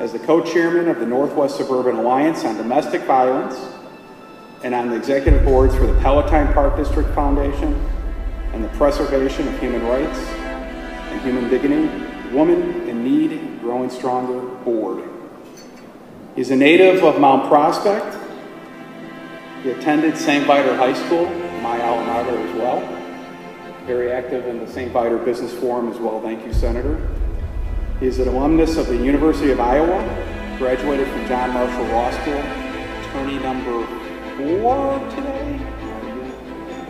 as the co-chairman of the Northwest Suburban Alliance on Domestic Violence and on the executive boards for the Palatine Park District Foundation and the Preservation of Human Rights and Human Dignity Woman in Need Growing Stronger Board. He's a native of Mount Prospect. He attended St. Viator High School, my alma mater as well. Very active in the St. Viator Business Forum as well. Thank you, Senator. He is an alumnus of the University of Iowa, graduated from John Marshall Law School, attorney number 4 today.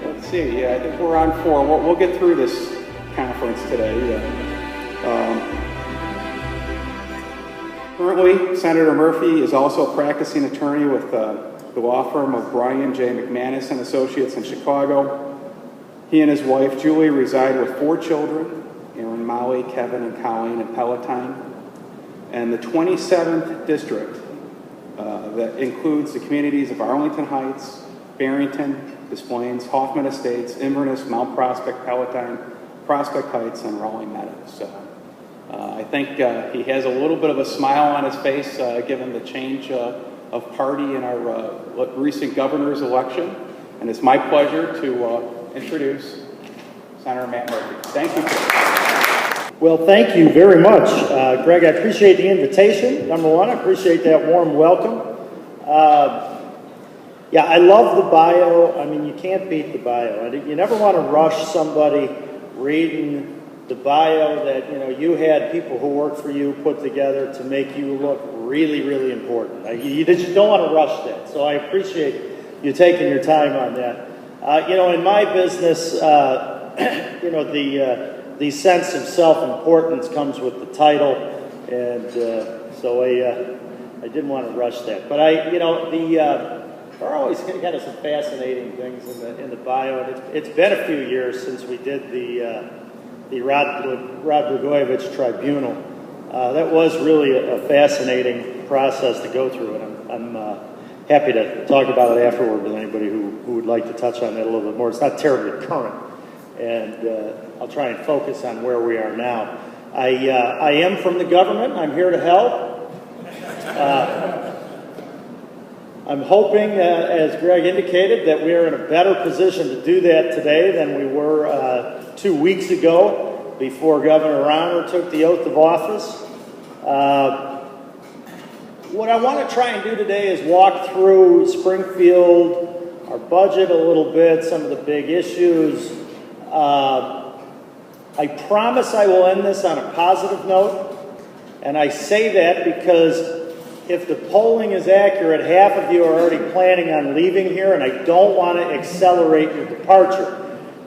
Let's see, yeah, I think we're on 4. We'll get through this conference today. Currently, Senator Murphy is also a practicing attorney with the law firm of Brian J. McManus and Associates in Chicago. He and his wife, Julie, reside with 4 children, Aaron, Molly, Kevin, and Colleen in Palatine, and the 27th District that includes the communities of Arlington Heights, Barrington, Des Plaines, Hoffman Estates, Inverness, Mount Prospect, Palatine, Prospect Heights, and Raleigh Meadows. I think he has a little bit of a smile on his face given the change of party in our recent governor's election. And it's my pleasure to introduce Senator Matt Murphy. Thank you. Well, thank you very much, Greg. I appreciate the invitation. Number one, I appreciate that warm welcome. Yeah, I love the bio. I mean, you can't beat the bio. You never want to rush somebody reading the bio that you had people who work for you put together to make you look really, really important. You just don't want to rush that. So I appreciate you taking your time on that. In my business, the sense of self-importance comes with the title, and so I didn't want to rush that. But there are always kind of some fascinating things in the bio, and it's been a few years since we did the Rod Blagojevich Tribunal. That was really a fascinating process to go through, and I'm happy to talk about it afterward with anybody who would like to touch on that a little bit more. It's not terribly current, and I'll try and focus on where we are now. I am from the government. I'm here to help. I'm hoping, as Greg indicated, that we are in a better position to do that today than we were 2 weeks ago before Governor Romero took the oath of office. What I want to try and do today is walk through Springfield, our budget a little bit, some of the big issues. I promise I will end this on a positive note, and I say that because if the polling is accurate, half of you are already planning on leaving here, and I don't want to accelerate your departure.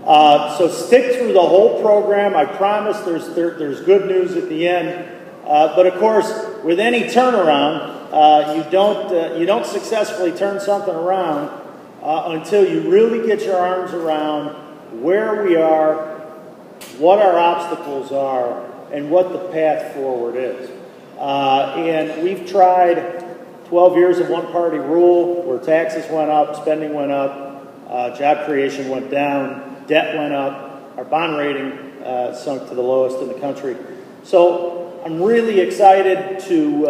So stick through the whole program. I promise there's good news at the end. But of course, with any turnaround, you don't successfully turn something around until you really get your arms around where we are, what our obstacles are, and what the path forward is. And we've tried 12 years of one-party rule where taxes went up, spending went up, job creation went down, debt went up, our bond rating sunk to the lowest in the country. So I'm really excited to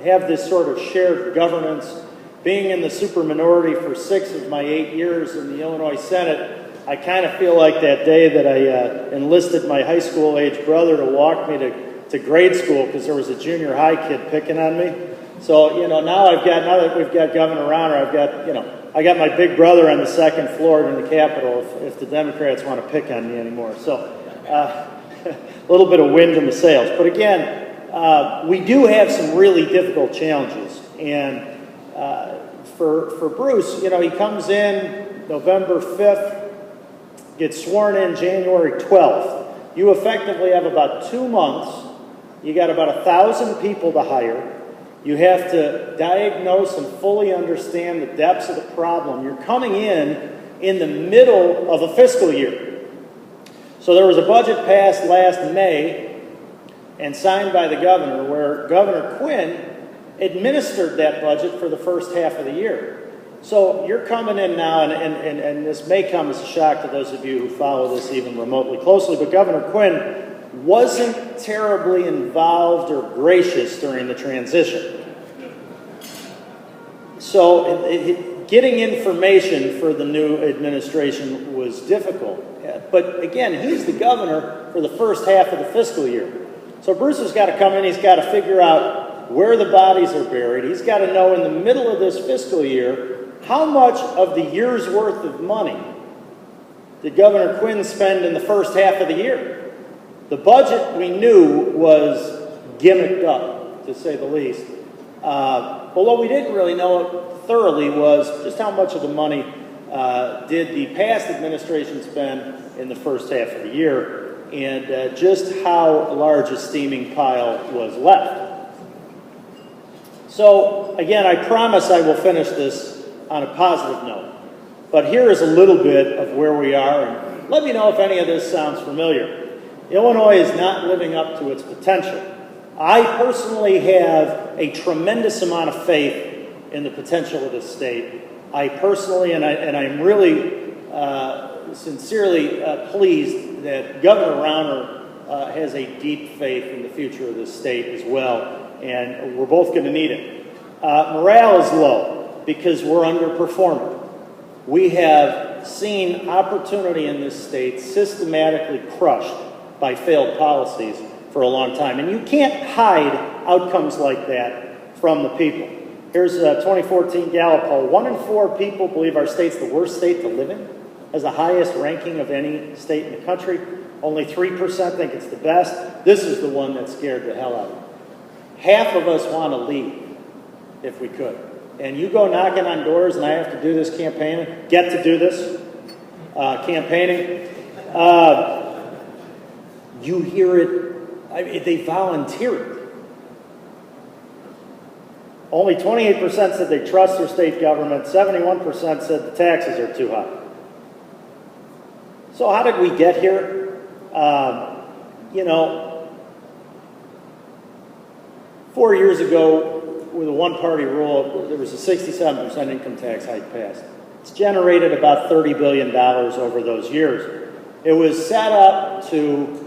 have this sort of shared governance. Being in the superminority for 6 of my 8 years in the Illinois Senate, I kind of feel like that day that I enlisted my high school age brother to walk me to grade school because there was a junior high kid picking on me. So, now that we've got Governor Romero, I got my big brother on the 2nd floor in the Capitol if the Democrats want to pick on me anymore. So, a little bit of wind in the sails. But again, we do have some really difficult challenges. And for Bruce, he comes in November 5th, gets sworn in January 12th. You effectively have about 2 months. You got about 1,000 people to hire. You have to diagnose and fully understand the depths of the problem. You're coming in the middle of a fiscal year. So there was a budget passed last May and signed by the governor where Governor Quinn administered that budget for the first half of the year. So you're coming in now, and this may come as a shock to those of you who follow this even remotely closely, but Governor Quinn wasn't terribly involved or gracious during the transition. So getting information for the new administration was difficult. But again, he's the governor for the first half of the fiscal year. So Bruce has got to come in, he's got to figure out where the bodies are buried. He's got to know in the middle of this fiscal year how much of the year's worth of money did Governor Quinn spend in the first half of the year. The budget we knew was gimmicked up, to say the least. But what we didn't really know thoroughly was just how much of the money did the past administration spend in the first half of the year, and just how large a steaming pile was left. So, again, I promise I will finish this on a positive note. But here is a little bit of where we are, and let me know if any of this sounds familiar. Illinois is not living up to its potential. I personally have a tremendous amount of faith in the potential of this state. I personally, and I'm really sincerely pleased that Governor Romero has a deep faith in the future of this state as well, and we're both going to need it. Morale is low because we're underperforming. We have seen opportunity in this state systematically crushed by failed policies for a long time, and you can't hide outcomes like that from the people. Here's a 2014 Gallup poll. 1 in 4 people believe our state's the worst state to live in, has the highest ranking of any state in the country. Only 3% think it's the best. This is the one that scared the hell out of me. Half of us want to leave if we could. And you go knocking on doors, and I have to do this campaigning, campaigning. You hear it, they volunteer it. Only 28% said they trust their state government. 71% said the taxes are too high. So how did we get here? 4 years ago, with a one-party rule, there was a 67% income tax hike passed. It's generated about $30 billion over those years. It was set up to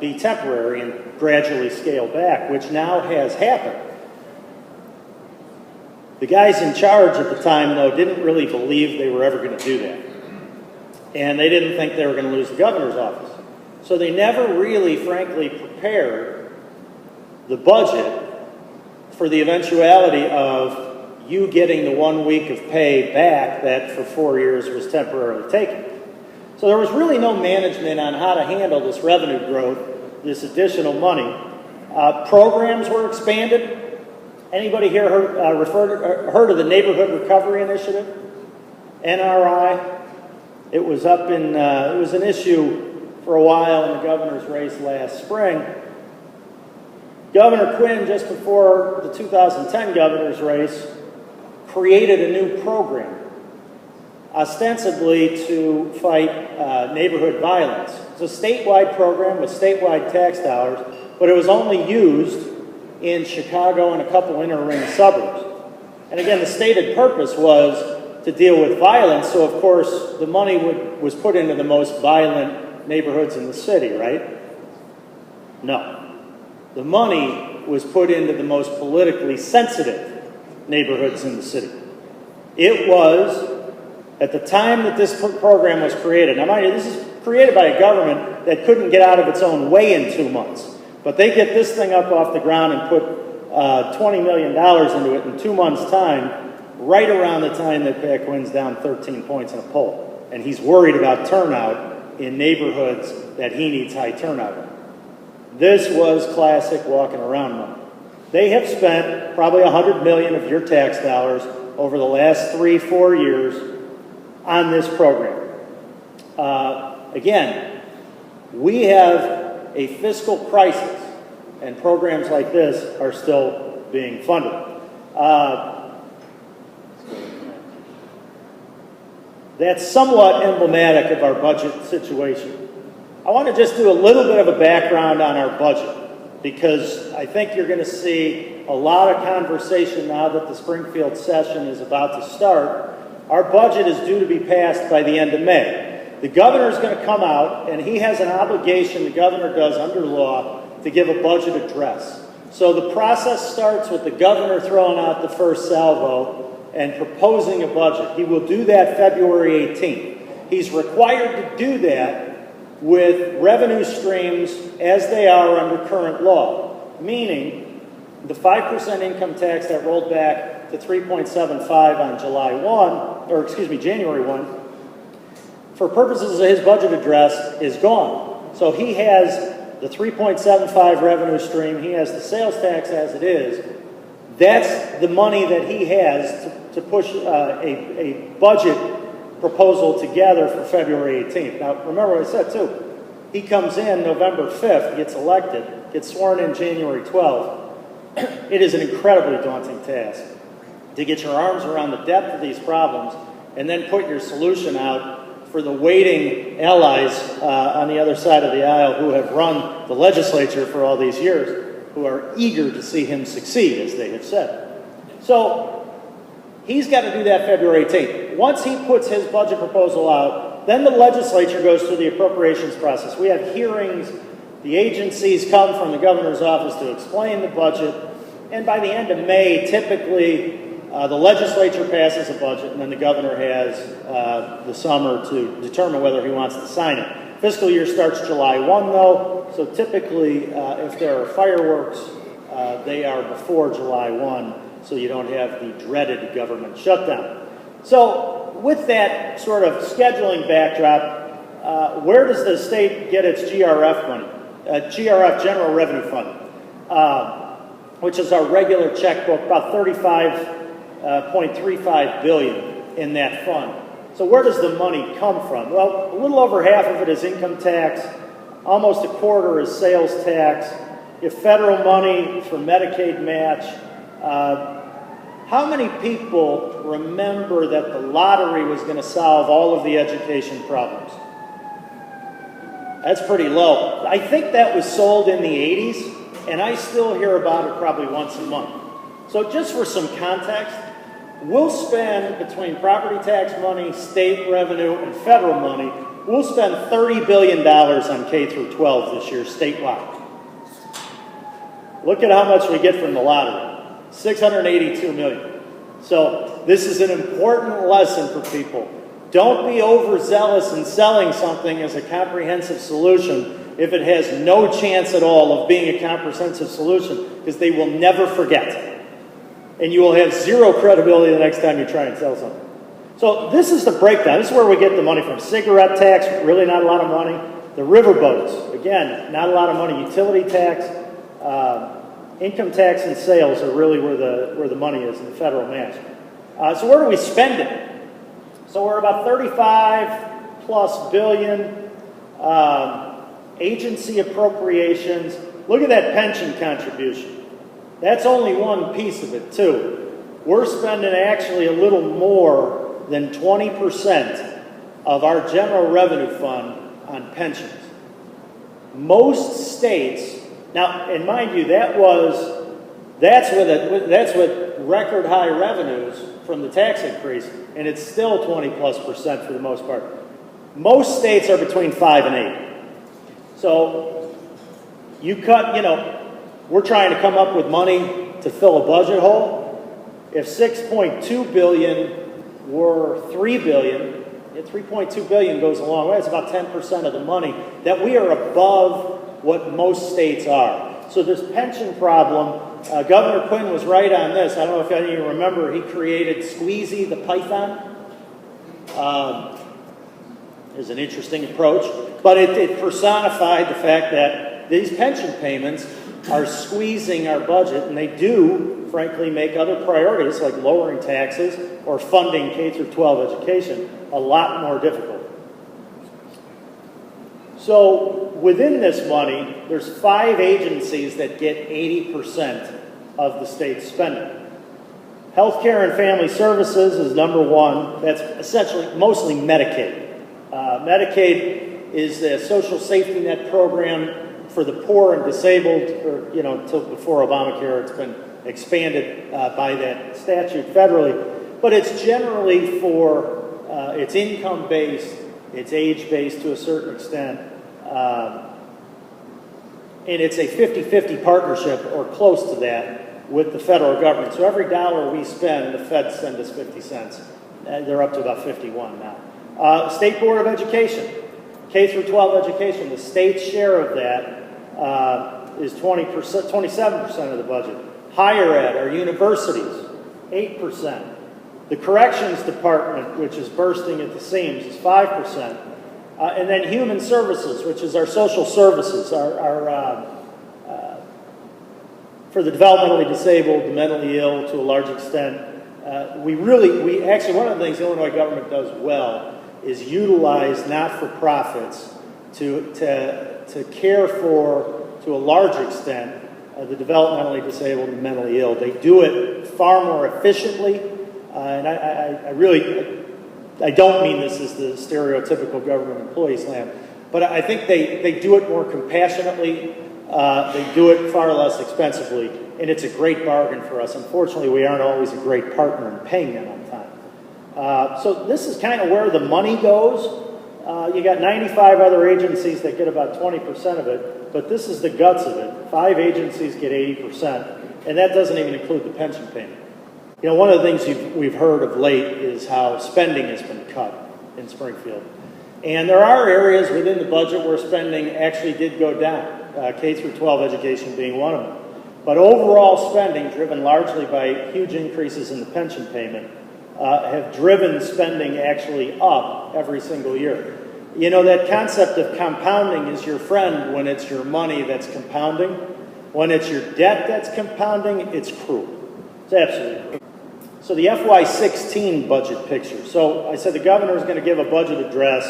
be temporary and gradually scale back, which now has happened. The guys in charge at the time, though, didn't really believe they were ever going to do that. And they didn't think they were going to lose the governor's office. So they never really, frankly, prepared the budget for the eventuality of you getting the 1 week of pay back that for 4 years was temporarily taken. So there was really no management on how to handle this revenue growth, this additional money. Programs were expanded. Anybody here heard of the Neighborhood Recovery Initiative? NRI? It was up in, it was an issue for a while in the governor's race last spring. Governor Quinn, just before the 2010 governor's race, created a new program, ostensibly to fight neighborhood violence. It's a statewide program with statewide tax dollars, but it was only used in Chicago and a couple inner-ring suburbs. And again, the stated purpose was to deal with violence, so of course the money was put into the most violent neighborhoods in the city, right? No. The money was put into the most politically sensitive neighborhoods in the city. It was, at the time that this program was created, now mind you, this is created by a government that couldn't get out of its own way in 2 months. But they get this thing up off the ground and put $20 million into it in 2 months' time, right around the time that Pat Quinn's down 13 points in a poll. And he's worried about turnout in neighborhoods that he needs high turnout in. This was classic walking around money. They have spent probably $100 million of your tax dollars over the last 3-4 years on this program. Again, we have a fiscal crisis, and programs like this are still being funded. That's somewhat emblematic of our budget situation. I want to just do a little bit of a background on our budget, because I think you're going to see a lot of conversation now that the Springfield session is about to start. Our budget is due to be passed by the end of May. the governor is going to come out, and he has an obligation, the governor does under law, to give a budget address. So the process starts with the governor throwing out the first salvo and proposing a budget. He will do that February 18th. He's required to do that with revenue streams as they are under current law, meaning the 5% income tax that rolled back to 3.75 on January 1, for purposes of his budget address, is gone. So he has the 3.75 revenue stream, he has the sales tax as it is. That's the money that he has to push a budget proposal together for February 18th. Now, remember what I said too. He comes in November 5th, gets elected, gets sworn in January 12th. It is an incredibly daunting task to get your arms around the depth of these problems and then put your solution out for the waiting allies on the other side of the aisle who have run the legislature for all these years, who are eager to see him succeed, as they have said. So he's got to do that February 18th. Once he puts his budget proposal out, then the legislature goes through the appropriations process. We have hearings. The agencies come from the governor's office to explain the budget. And by the end of May, typically, the legislature passes a budget, and then the governor has the summer to determine whether he wants to sign it. Fiscal year starts July 1, though, so typically, if there are fireworks, they are before July 1, so you don't have the dreaded government shutdown. So with that sort of scheduling backdrop, where does the state get its GRF money? GRF, General Revenue Fund, which is our regular checkbook, about $35.35 billion in that fund. So where does the money come from? Well, a little over half of it is income tax, almost a quarter is sales tax. You have federal money for Medicaid match. How many people remember that the lottery was going to solve all of the education problems? That's pretty low. I think that was sold in the 80s, and I still hear about it probably once a month. So just for some context, we'll spend, between property tax money, state revenue, and federal money, we'll spend $30 billion on K through 12 this year statewide. Look at how much we get from the lottery, $682 million. So this is an important lesson for people. Don't be overzealous in selling something as a comprehensive solution if it has no chance at all of being a comprehensive solution, because they will never forget. And you will have zero credibility the next time you try and sell something. So this is the breakdown. This is where we get the money from. Cigarette tax, really not a lot of money. The riverboats, again, not a lot of money. Utility tax, income tax and sales are really where the money is in the federal match. So where do we spend it? So we're about 35 plus billion. Agency appropriations. Look at that pension contribution. That's only one piece of it, too. We're spending actually a little more than 20% of our general revenue fund on pensions. Most states, now, and mind you, that's with record high revenues from the tax increase, and it's still 20+% for the most part. Most states are between 5 and 8. So you cut, we're trying to come up with money to fill a budget hole. If 6.2 billion were 3 billion, 3.2 billion goes a long way. It's about 10% of the money that we are above what most states are. So this pension problem, Governor Quinn was right on this. I don't know if any of you remember, he created Squeezy the Python. Is an interesting approach, but it personified the fact that these pension payments are squeezing our budget, and they do, frankly, make other priorities like lowering taxes or funding K through 12 education a lot more difficult. So within this money, there's 5 agencies that get 80% of the state's spending. Healthcare and Family Services is number 1. That's essentially mostly Medicaid. Medicaid is the social safety net program for the poor and disabled, or, until before Obamacare, it's been expanded by that statute federally. But it's generally for, it's income-based It's age-based to a certain extent. And it's a 50-50 partnership or close to that with the federal government. So every dollar we spend, the feds send us 50 cents. They're up to about 51 now. State Board of Education, K through 12 education, the state's share of that is 27% of the budget. Higher ed, our universities, 8%. The corrections department, which is bursting at the seams, is 5%. And then human services, which is our social services, for the developmentally disabled, the mentally ill to a large extent. We actually, one of the things the Illinois government does well is utilize not-for-profits to care for, to a large extent, the developmentally disabled and mentally ill. They do it far more efficiently, and I don't mean this as the stereotypical government employee slam, but I think they do it more compassionately. They do it far less expensively, and it's a great bargain for us. Unfortunately, we aren't always a great partner in paying them on time. So this is kind of where the money goes. You got 95 other agencies that get about 20% of it, but this is the guts of it. 5 agencies get 80%, and that doesn't even include the pension payment. You know, one of the things we've heard of late is how spending has been cut in Springfield. And there are areas within the budget where spending actually did go down, K through 12 education being one of them. But overall spending, driven largely by huge increases in the pension payment, have driven spending actually up every single year. You know, that concept of compounding is your friend when it's your money that's compounding. When it's your debt that's compounding, it's cruel. It's absolutely cruel. So the FY16 budget picture. So I said the governor is going to give a budget address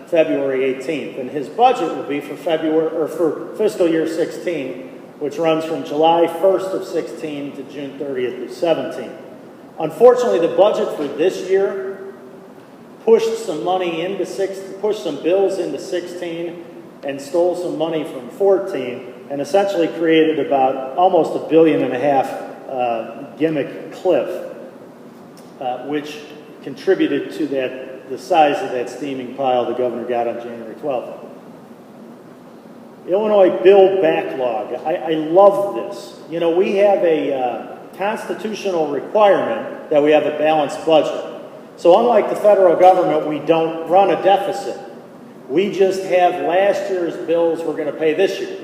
February 18th, and his budget will be for for fiscal year 16, which runs from July 1st of 16 to June 30th of 17. Unfortunately, the budget for this year pushed some bills into 16 and stole some money from 14, and essentially created about almost $1.5 billion gimmick cliff, which contributed to the size of that steaming pile the governor got on January 12th. Illinois bill backlog. I love this. You know, we have a constitutional requirement that we have a balanced budget. So unlike the federal government, we don't run a deficit. We just have last year's bills we're going to pay this year.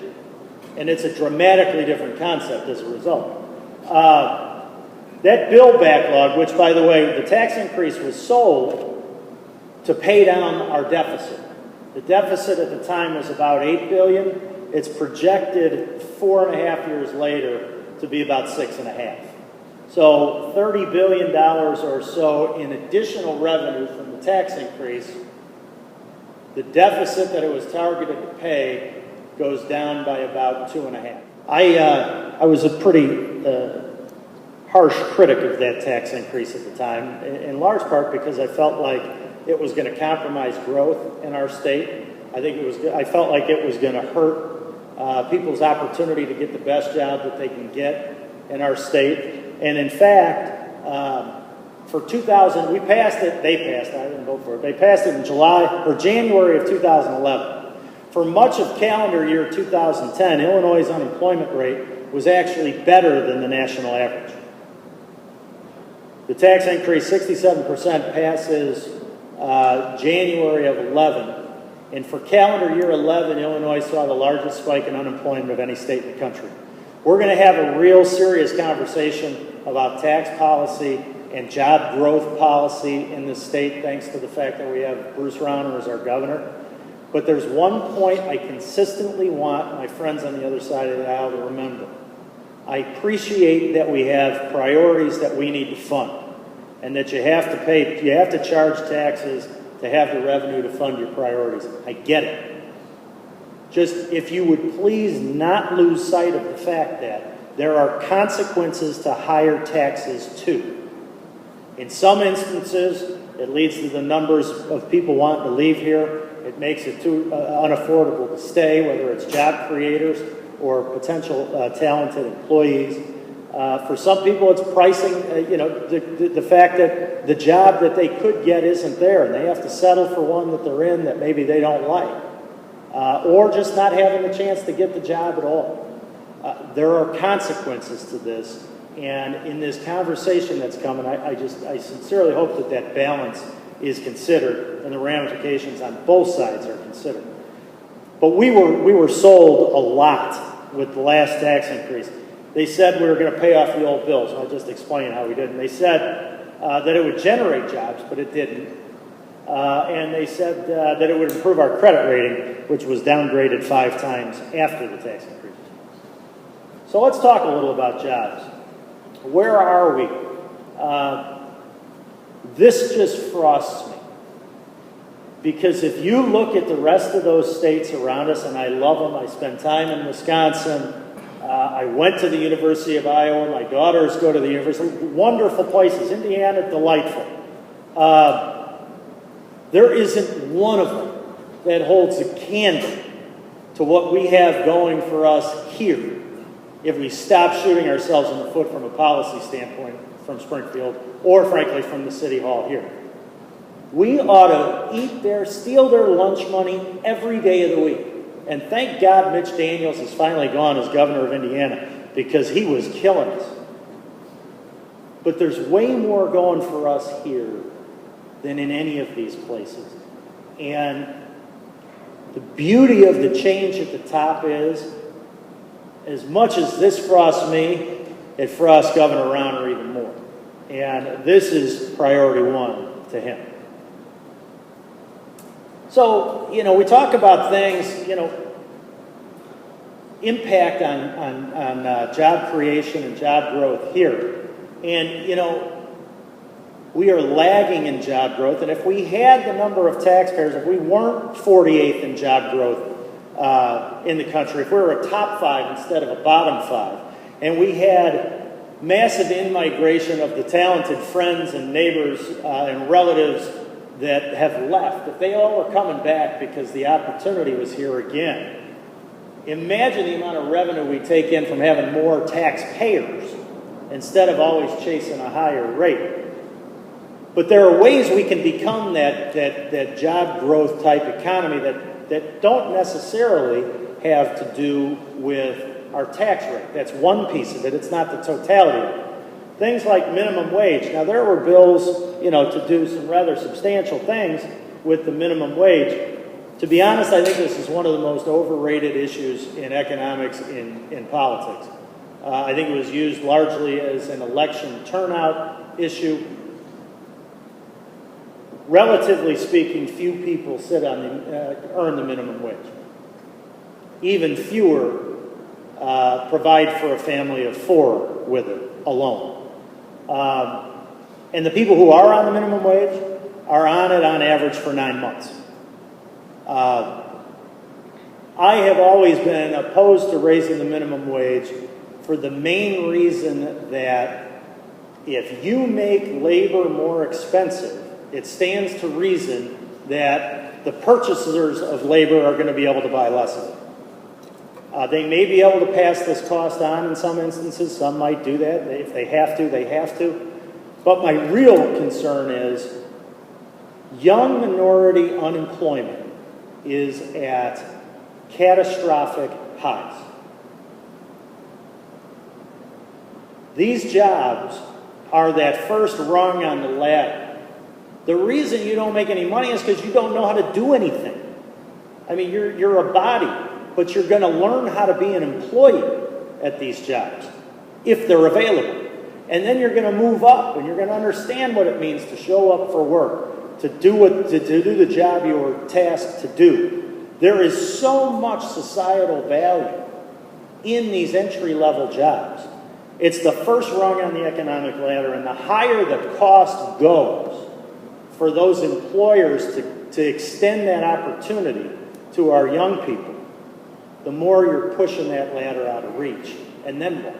And it's a dramatically different concept as a result. That bill backlog, which, by the way, the tax increase was sold to pay down our deficit. The deficit at the time was about $8 billion. It's projected 4.5 years later to be about 6.5. So $30 billion or so in additional revenue from the tax increase. The deficit that it was targeted to pay goes down by about 2.5. I was a pretty harsh critic of that tax increase at the time, in large part because I felt like it was going to compromise growth in our state. I felt like it was going to hurt people's opportunity to get the best job that they can get in our state. And in fact, for 2000, we passed it. They passed it. I didn't vote for it. They passed it in January of 2011. For much of calendar year 2010, Illinois' unemployment rate was actually better than the national average. The tax increase, 67%, passes January of 11. And for calendar year 11, Illinois saw the largest spike in unemployment of any state in the country. We're going to have a real serious conversation about tax policy and job growth policy in this state, thanks to the fact that we have Bruce Rauner as our governor. But there's one point I consistently want my friends on the other side of the aisle to remember. I appreciate that we have priorities that we need to fund, and that you have to charge taxes to have the revenue to fund your priorities. I get it. Just if you would please not lose sight of the fact that there are consequences to higher taxes too. In some instances, it leads to the numbers of people wanting to leave here. It makes it too unaffordable to stay, whether it's job creators or potential talented employees. For some people, it's pricing, the fact that the job that they could get isn't there, and they have to settle for one that they're in that maybe they don't like. Or just not having the chance to get the job at all. There are consequences to this, and in this conversation that's coming, I sincerely hope that that balance is considered and the ramifications on both sides are considered. But we were sold a lot with the last tax increase. They said we were going to pay off the old bills. I'll just explain how we did. And they said that it would generate jobs, but it didn't. And they said that it would improve our credit rating, which was downgraded 5 times after the tax increase. So let's talk a little about jobs. Where are we? This just frosts me. Because if you look at the rest of those states around us, and I love them, I spend time in Wisconsin, I went to the University of Iowa, my daughters go to the university, wonderful places, Indiana, delightful. There isn't one of them that holds a candle to what we have going for us here if we stop shooting ourselves in the foot from a policy standpoint from Springfield or, frankly, from the City Hall here. We ought to steal their lunch money every day of the week. And thank God Mitch Daniels has finally gone as governor of Indiana because he was killing us. But there's way more going for us here than in any of these places. And the beauty of the change at the top is, as much as this frosts me, it frosts Governor Romero even more. And this is priority 1 to him. So, we talk about things, impact on job creation and job growth here. And, we are lagging in job growth. And if we had the number of taxpayers, if we weren't 48th in job growth in the country, if we were a top 5 instead of a bottom 5, and we had massive in-migration of the talented friends and neighbors and relatives that have left, if they all were coming back because the opportunity was here again, imagine the amount of revenue we take in from having more taxpayers instead of always chasing a higher rate. But there are ways we can become that job growth type economy that don't necessarily have to do with our tax rate. That's one piece of it. It's not the totality of it. Things like minimum wage. Now, there were bills, to do some rather substantial things with the minimum wage. To be honest, I think this is one of the most overrated issues in economics in politics. I think it was used largely as an election turnout issue. Relatively speaking, few people earn the minimum wage. Even fewer provide for a family of 4 with it alone. And the people who are on the minimum wage are on it on average for 9 months. I have always been opposed to raising the minimum wage for the main reason that if you make labor more expensive, it stands to reason that the purchasers of labor are going to be able to buy less of it. They may be able to pass this cost on in some instances. Some might do that. If they have to, they have to. But my real concern is young minority unemployment is at catastrophic highs. These jobs are that first rung on the ladder. The reason you don't make any money is because you don't know how to do anything. I mean, you're a body, but you're going to learn how to be an employee at these jobs if they're available. And then you're going to move up, and you're going to understand what it means to show up for work, to do the job you were tasked to do. There is so much societal value in these entry-level jobs. It's the first rung on the economic ladder, and the higher the cost goes for those employers to extend that opportunity to our young people, the more you're pushing that ladder out of reach. And then what?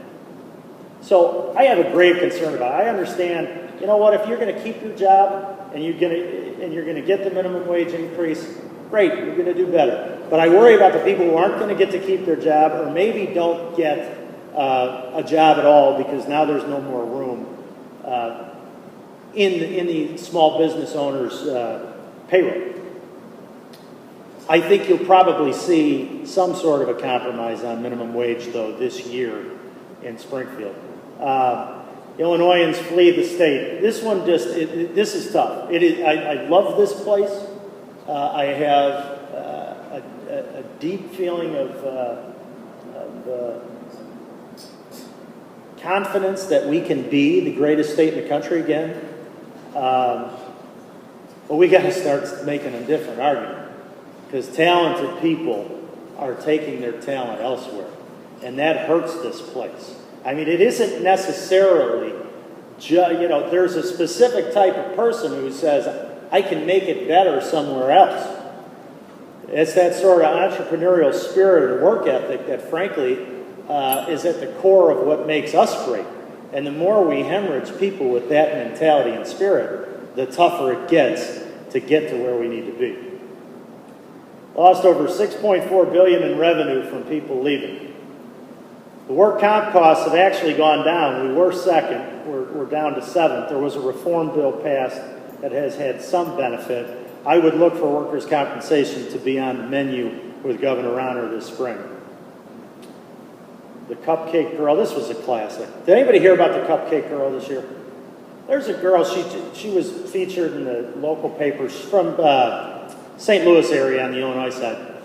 So I have a grave concern about it. I understand, if you're going to keep your job and you're going to get the minimum wage increase, great, you're going to do better. But I worry about the people who aren't going to get to keep their job or maybe don't get a job at all because now there's no more room in the small business owner's payroll. I think you'll probably see some sort of a compromise on minimum wage, though, this year in Springfield. Illinoisans flee the state. This one this is tough. I love this place. I have a deep feeling of confidence that we can be the greatest state in the country again. But we got to start making a different argument because talented people are taking their talent elsewhere, and that hurts this place. I mean, it isn't necessarily, there's a specific type of person who says, I can make it better somewhere else. It's that sort of entrepreneurial spirit and work ethic that, frankly, is at the core of what makes us great. And the more we hemorrhage people with that mentality and spirit, the tougher it gets to get to where we need to be. Lost over $6.4 billion in revenue from people leaving. The work comp costs have actually gone down. We were second. We're down to seventh. There was a reform bill passed that has had some benefit. I would look for workers' compensation to be on the menu with Governor Romero this spring. The Cupcake Girl, this was a classic. Did anybody hear about the Cupcake Girl this year? There's a girl, she was featured in the local papers from St. Louis area on the Illinois side.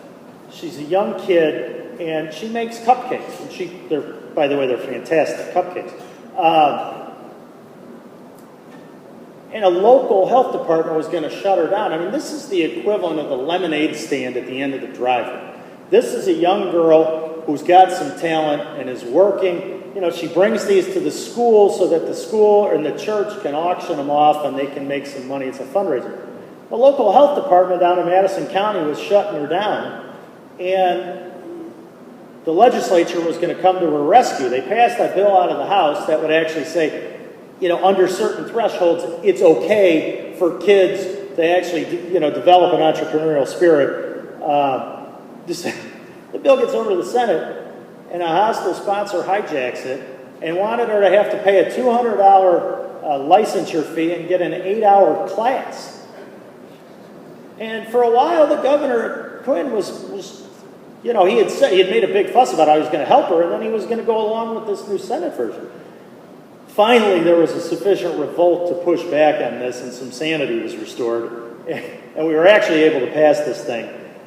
She's a young kid, and she makes cupcakes. And by the way, they're fantastic cupcakes. And a local health department was going to shut her down. I mean, this is the equivalent of the lemonade stand at the end of the driveway. This is a young girl who's got some talent and is working. She brings these to the school so that the school and the church can auction them off and they can make some money. It's a fundraiser. The local health department down in Madison County was shutting her down, and the legislature was going to come to her rescue. They passed a bill out of the House that would actually say, under certain thresholds, it's okay for kids to actually, develop an entrepreneurial spirit. The bill gets over to the Senate, and a hostile sponsor hijacks it and wanted her to have to pay a $200 licensure fee and get an 8-hour class. And for a while, the governor, Quinn, he had made a big fuss about how he was going to help her, and then he was going to go along with this new Senate version. Finally, there was a sufficient revolt to push back on this, and some sanity was restored. And we were actually able to pass this thing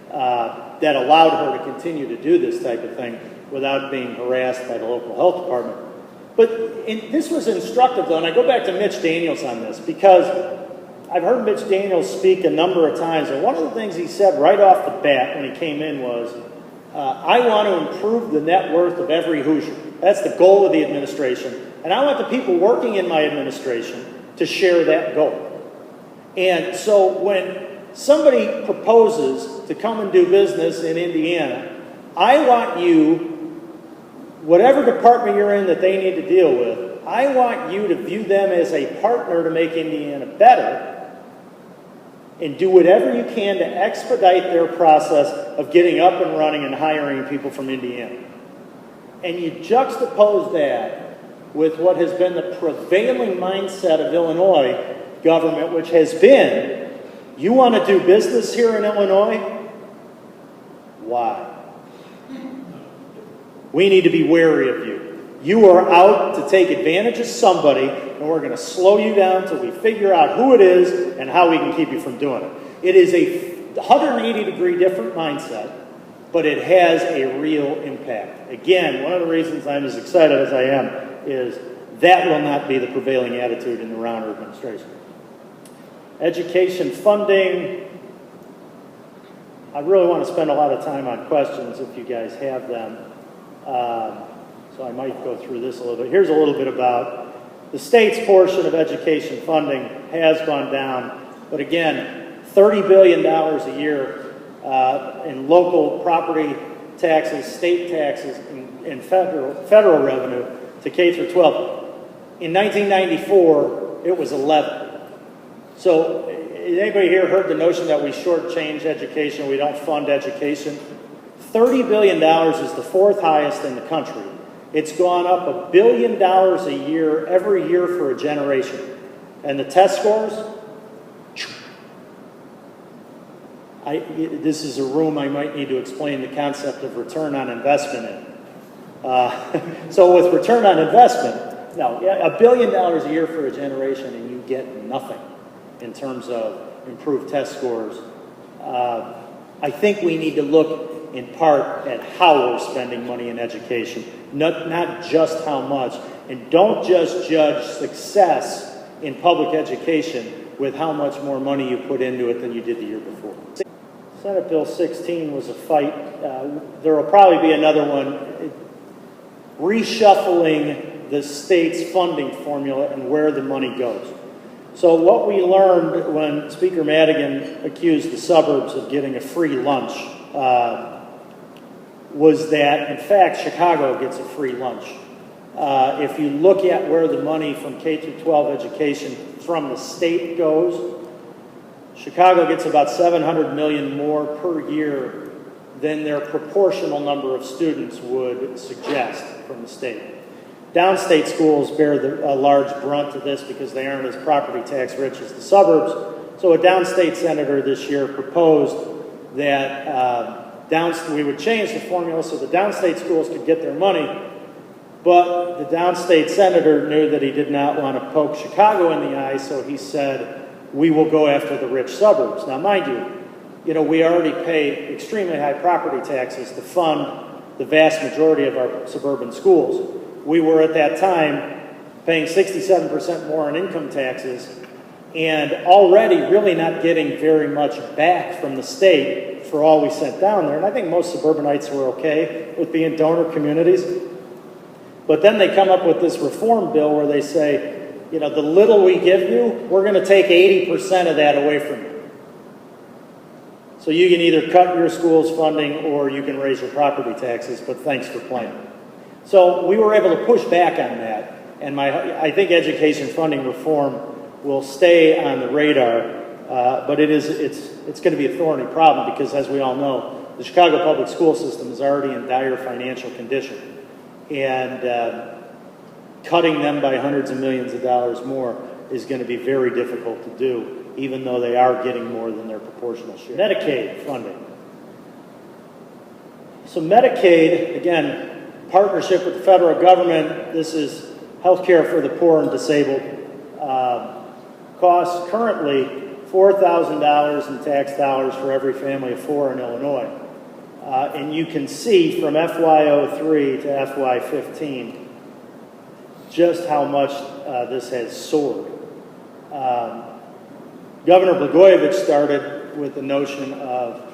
that allowed her to continue to do this type of thing without being harassed by the local health department. But this was instructive, though, and I go back to Mitch Daniels on this, because I've heard Mitch Daniels speak a number of times, and one of the things he said right off the bat when he came in was, I want to improve the net worth of every Hoosier. That's the goal of the administration. And I want the people working in my administration to share that goal. And so when somebody proposes to come and do business in Indiana, I want you, whatever department you're in that they need to deal with, I want you to view them as a partner to make Indiana better and do whatever you can to expedite their process of getting up and running and hiring people from Indiana. And you juxtapose that with what has been the prevailing mindset of Illinois government, which has been, you want to do business here in Illinois? Why? We need to be wary of you. You are out to take advantage of somebody, and we're going to slow you down until we figure out who it is and how we can keep you from doing it. It is a 180-degree different mindset, but it has a real impact. Again, one of the reasons I'm as excited as I am is that will not be the prevailing attitude in the Romero administration. Education funding. I really want to spend a lot of time on questions if you guys have them. So I might go through this a little bit. Here's a little bit about the state's portion of education funding has gone down. But again, $30 billion a year in local property taxes, state taxes, and federal revenue to K through 12. In 1994, it was 11. So, anybody here heard the notion that we shortchange education, we don't fund education? $30 billion is the fourth highest in the country. It's gone up $1 billion a year, every year for a generation. And the test scores? This is a room I might need to explain the concept of return on investment in. So with return on investment, no, $1 billion a year for a generation and you get nothing in terms of improved test scores. I think we need to look in part at how we're spending money in education, not just how much. And don't just judge success in public education with how much more money you put into it than you did the year before. Senate Bill 16 was a fight. There will probably be another one, reshuffling the state's funding formula and where the money goes. So what we learned when Speaker Madigan accused the suburbs of getting a free lunch was that, in fact, Chicago gets a free lunch. If you look at where the money from K through 12 education from the state goes, Chicago gets about $700 million more per year than their proportional number of students would suggest from the state. Downstate schools bear a large brunt of this because they aren't as property tax rich as the suburbs. So a downstate senator this year proposed that we would change the formula so the downstate schools could get their money, but the downstate senator knew that he did not want to poke Chicago in the eye, so he said, we will go after the rich suburbs. Now, mind you, we already pay extremely high property taxes to fund the vast majority of our suburban schools. We were at that time paying 67% more in income taxes and already really not getting very much back from the state for all we sent down there. And I think most suburbanites were okay with being donor communities. But then they come up with this reform bill where they say, the little we give you, we're going to take 80% of that away from you. So you can either cut your school's funding or you can raise your property taxes, but thanks for playing. So we were able to push back on that, and I think education funding reform will stay on the radar, but it's going to be a thorny problem because, as we all know, the Chicago public school system is already in dire financial condition, and cutting them by hundreds of millions of dollars more is going to be very difficult to do, even though they are getting more than their proportional share. Medicaid funding. So Medicaid, again, partnership with the federal government. This is health care for the poor and disabled. Costs currently $4,000 in tax dollars for every family of 4 in Illinois. And you can see from FY03 to FY15 just how much this has soared. Governor Blagojevich started with the notion of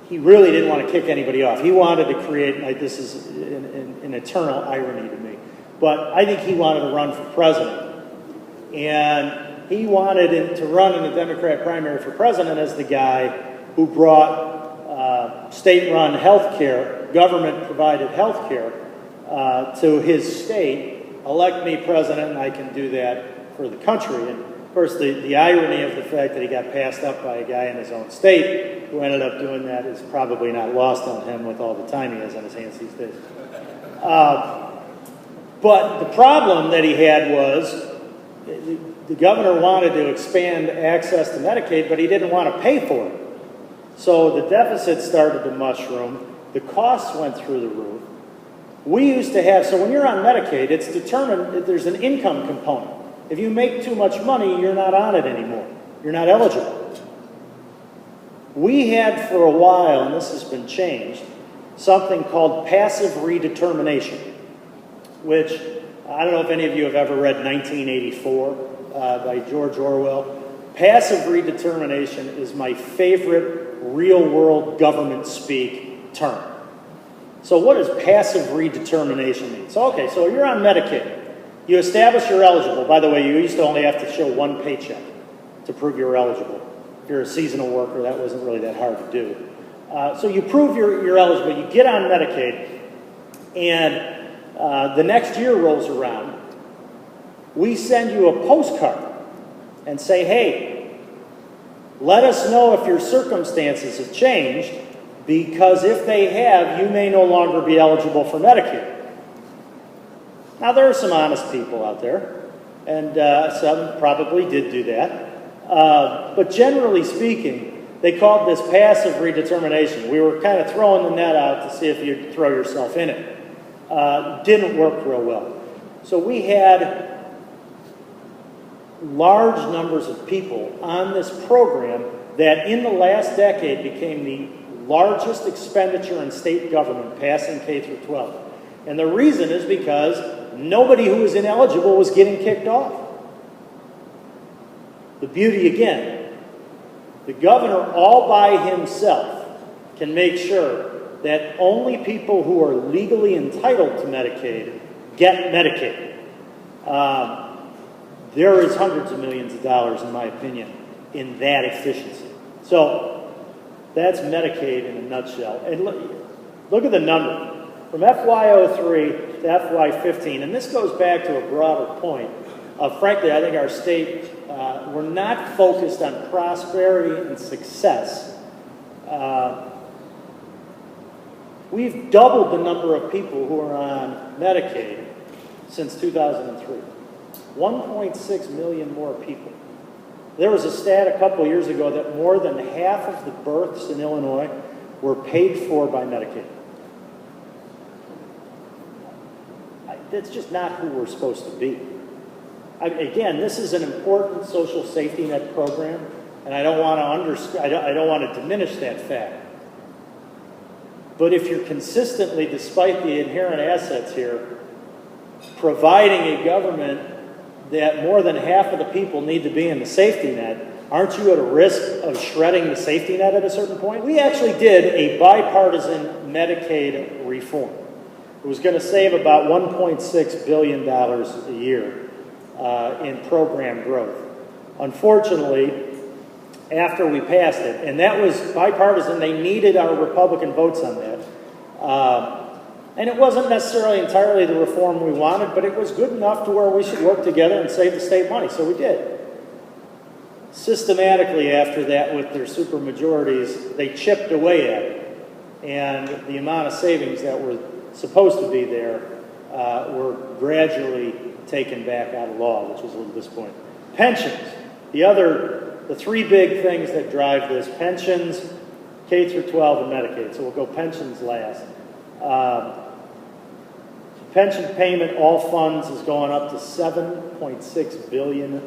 he really didn't want to kick anybody off. He wanted to create, this is an eternal irony to me, but I think he wanted to run for president. And he wanted to run in the Democrat primary for president as the guy who brought state-run health care, government-provided health care, to his state, elect me president, and I can do that for the country. And of course, the irony of the fact that he got passed up by a guy in his own state who ended up doing that is probably not lost on him with all the time he has on his hands these days. But the problem that he had was the governor wanted to expand access to Medicaid, but he didn't want to pay for it. So the deficit started to mushroom. The costs went through the roof. We used to have, so when you're on Medicaid, it's determined, there's an income component. If you make too much money, you're not on it anymore. You're not eligible. We had for a while, and this has been changed, something called passive redetermination, which I don't know if any of you have ever read 1984 by George Orwell. Passive redetermination is my favorite real-world government speak term. So what does passive redetermination mean? So, okay, so you're on Medicaid. You establish you're eligible. By the way, you used to only have to show one paycheck to prove you're eligible. If you're a seasonal worker, that wasn't really that hard to do. So you prove you're eligible. You get on Medicaid, and the next year rolls around. We send you a postcard and say, hey, let us know if your circumstances have changed because if they have, you may no longer be eligible for Medicare. Now, there are some honest people out there, and some probably did do that. But generally speaking, they called this passive redetermination. We were kind of throwing the net out to see if you'd throw yourself in it. Didn't work real well. So we had large numbers of people on this program that in the last decade became the largest expenditure in state government passing K through 12. And the reason is because nobody who was ineligible was getting kicked off. The beauty again, the governor all by himself can make sure that only people who are legally entitled to Medicaid get Medicaid. There is hundreds of millions of dollars, in my opinion, in that efficiency. So that's Medicaid in a nutshell. And look at the number. From FY03 to FY15, and this goes back to a broader point. Frankly, I think our state, we're not focused on prosperity and success. We've doubled the number of people who are on Medicaid since 2003. 1.6 million more people. There was a stat a couple years ago that more than half of the births in Illinois were paid for by Medicaid. That's just not who we're supposed to be. Again, this is an important social safety net program, and I don't want to diminish that fact. But if you're consistently, despite the inherent assets here, providing a government that more than half of the people need to be in the safety net, aren't you at a risk of shredding the safety net at a certain point? We actually did a bipartisan Medicaid reform. It was going to save about $1.6 billion a year in program growth. Unfortunately, after we passed it, and that was bipartisan, they needed our Republican votes on that. And it wasn't necessarily entirely the reform we wanted, but it was good enough to where we should work together and save the state money, so we did. Systematically after that, with their supermajorities, they chipped away at it. And the amount of savings that were supposed to be there were gradually taken back out of law, which was a little disappointing. Pensions, the three big things that drive this: pensions, K through 12, and Medicaid. So we'll go pensions last. Pension payment, all funds, is going up to $7.6 billion.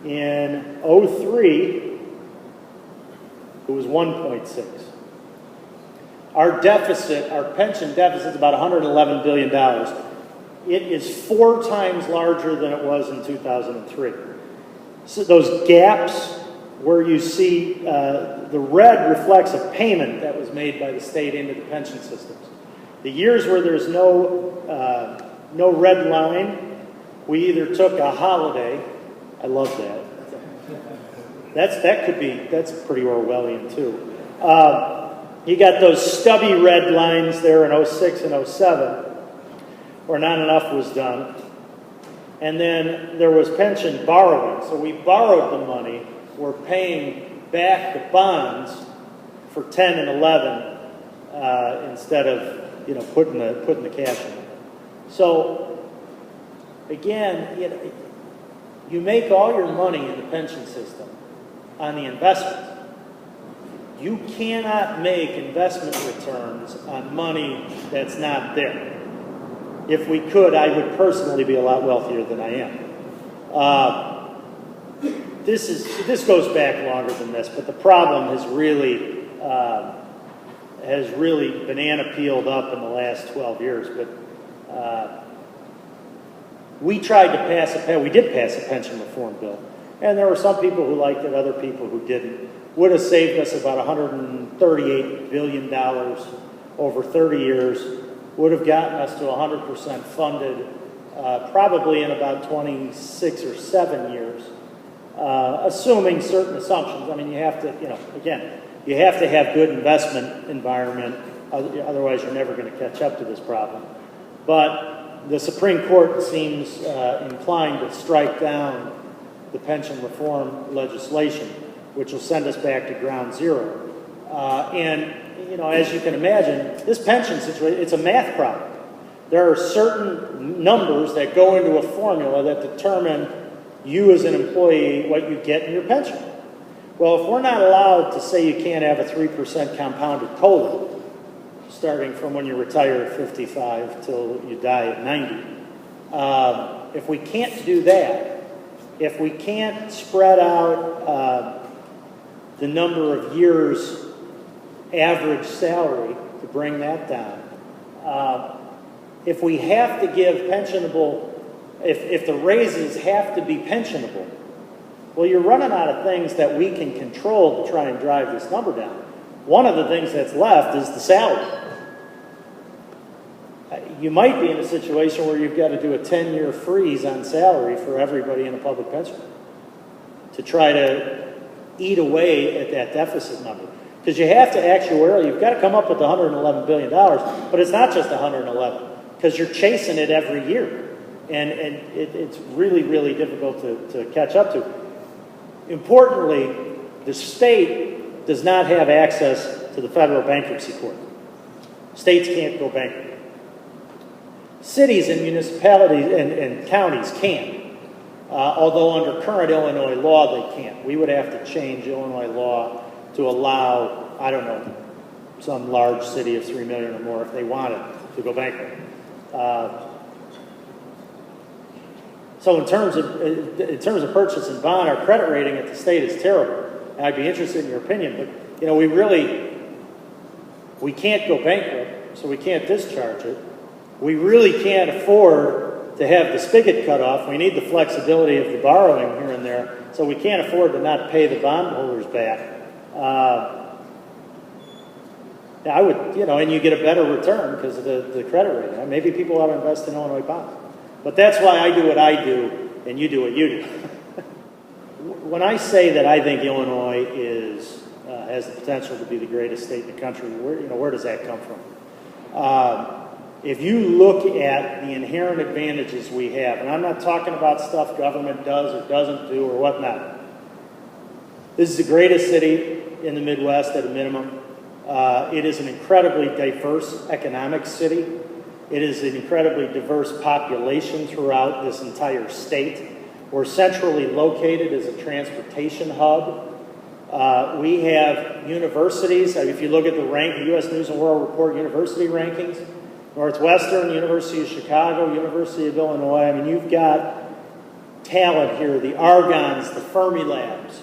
In 2003, it was 1.6. Our deficit, our pension deficit, is about $111 billion. It is 4 times larger than it was in 2003. So those gaps where you see the red reflects a payment that was made by the state into the pension systems. The years where there's no red line, we either took a holiday. I love that. That's pretty Orwellian too. You got those stubby red lines there in 06 and 07, where not enough was done. And then there was pension borrowing. So we borrowed the money. We're paying back the bonds for 10 and 11 instead of putting the cash in. So again, you make all your money in the pension system on the investment. You cannot make investment returns on money that's not there. If we could, I would personally be a lot wealthier than I am. This goes back longer than this, but the problem has really banana peeled up in the last 12 years. But we tried to we did pass a pension reform bill, and there were some people who liked it, other people who didn't. Would have saved us about $138 billion over 30 years. Would have gotten us to 100% funded, probably in about 26 or 7 years, assuming certain assumptions. I mean, you have to, you have to have good investment environment, otherwise you're never going to catch up to this problem. But the Supreme Court seems inclined to strike down the pension reform legislation, which will send us back to ground zero. And, you know, as you can imagine, this pension situation, it's a math problem. There are certain numbers that go into a formula that determine you as an employee what you get in your pension. Well, if we're not allowed to say you can't have a 3% compounded COLA, starting from when you retire at 55 till you die at 90, if we can't do that, if we can't spread out the number of years average salary to bring that down, if we have to give pensionable, if the raises have to be pensionable, well, you're running out of things that we can control to try and drive this number down. One of the things that's left is the salary. You might be in a situation where you've got to do a 10-year freeze on salary for everybody in a public pension to try to eat away at that deficit number. Because you have to actuarially, you've got to come up with $111 billion, but it's not just 111, because you're chasing it every year. And it's really, really difficult to catch up to. Importantly, the state does not have access to the federal bankruptcy court. States can't go bankrupt. Cities and municipalities and counties can, although under current Illinois law they can't. We would have to change Illinois law to allow, I don't know, some large city of 3 million or more if they wanted to go bankrupt. So in terms of purchase and bond, our credit rating at the state is terrible. And I'd be interested in your opinion, but you know, we can't go bankrupt, so we can't discharge it. We really can't afford to have the spigot cut off. We need the flexibility of the borrowing here and there, so we can't afford to not pay the bondholders back. I would, you know, and you get a better return because of the credit rating. Maybe people ought to invest in Illinois bonds. But that's why I do what I do, and you do what you do. When I say that I think Illinois has the potential to be the greatest state in the country, where does that come from? If you look at the inherent advantages we have, and I'm not talking about stuff government does or doesn't do or whatnot. This is the greatest city in the Midwest at a minimum. It is an incredibly diverse economic city. It is an incredibly diverse population throughout this entire state. We're centrally located as a transportation hub. We have universities. If you look at the U.S. News and World Report university rankings, Northwestern, University of Chicago, University of Illinois. I mean, you've got talent here, the Argonnes, the Fermi Labs,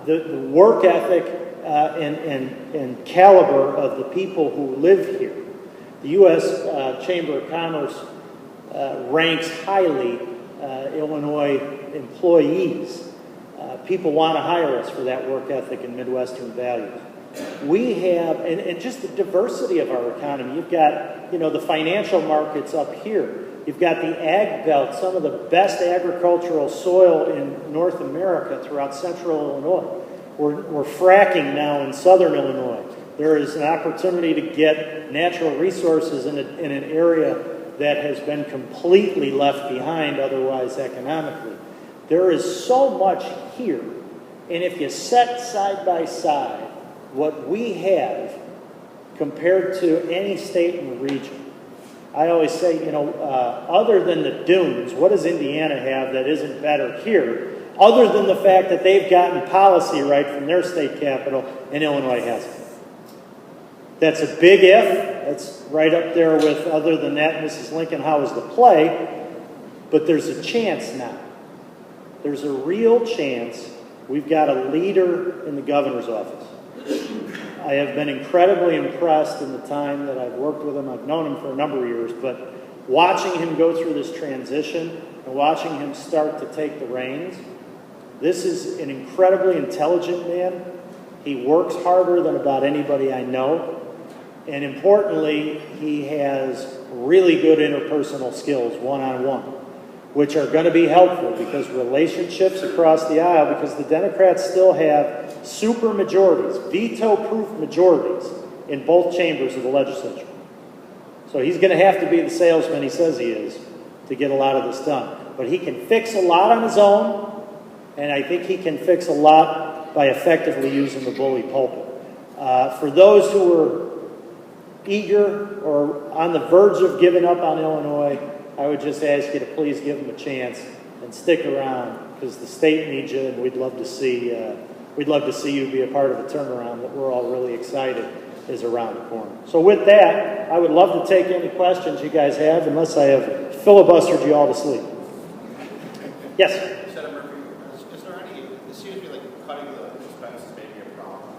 the work ethic and caliber of the people who live here. The U.S. Chamber of Commerce ranks highly Illinois employees. People want to hire us for that work ethic and Midwestern values. We have, and just the diversity of our economy. You've got, the financial markets up here. You've got the ag belt, some of the best agricultural soil in North America throughout central Illinois. We're fracking now in southern Illinois. There is an opportunity to get natural resources in an area that has been completely left behind otherwise economically. There is so much here. And if you set side by side what we have compared to any state in the region, I always say, other than the dunes, what does Indiana have that isn't better here, other than the fact that they've gotten policy right from their state capital and Illinois hasn't? That's a big if. That's right up there with, other than that, Mrs. Lincoln, how is the play? But there's a chance now. There's a real chance. We've got a leader in the governor's office. I have been incredibly impressed in the time that I've worked with him. I've known him for a number of years, but watching him go through this transition and watching him start to take the reins, this is an incredibly intelligent man. He works harder than about anybody I know. And importantly, he has really good interpersonal skills, one-on-one, which are going to be helpful because relationships across the aisle, because the Democrats still have super majorities, veto-proof majorities in both chambers of the legislature. So he's going to have to be the salesman he says he is to get a lot of this done. But he can fix a lot on his own, and I think he can fix a lot by effectively using the bully pulpit. For those who are eager or on the verge of giving up on Illinois, I would just ask you to please give them a chance and stick around, because the state needs you, and we'd love to see you be a part of a turnaround that we're all really excited is around the corner. So with that, I would love to take any questions you guys have, unless I have filibustered you all to sleep. Yes? Senator Murphy, is there any, it seems to be like cutting the expenses may be a problem.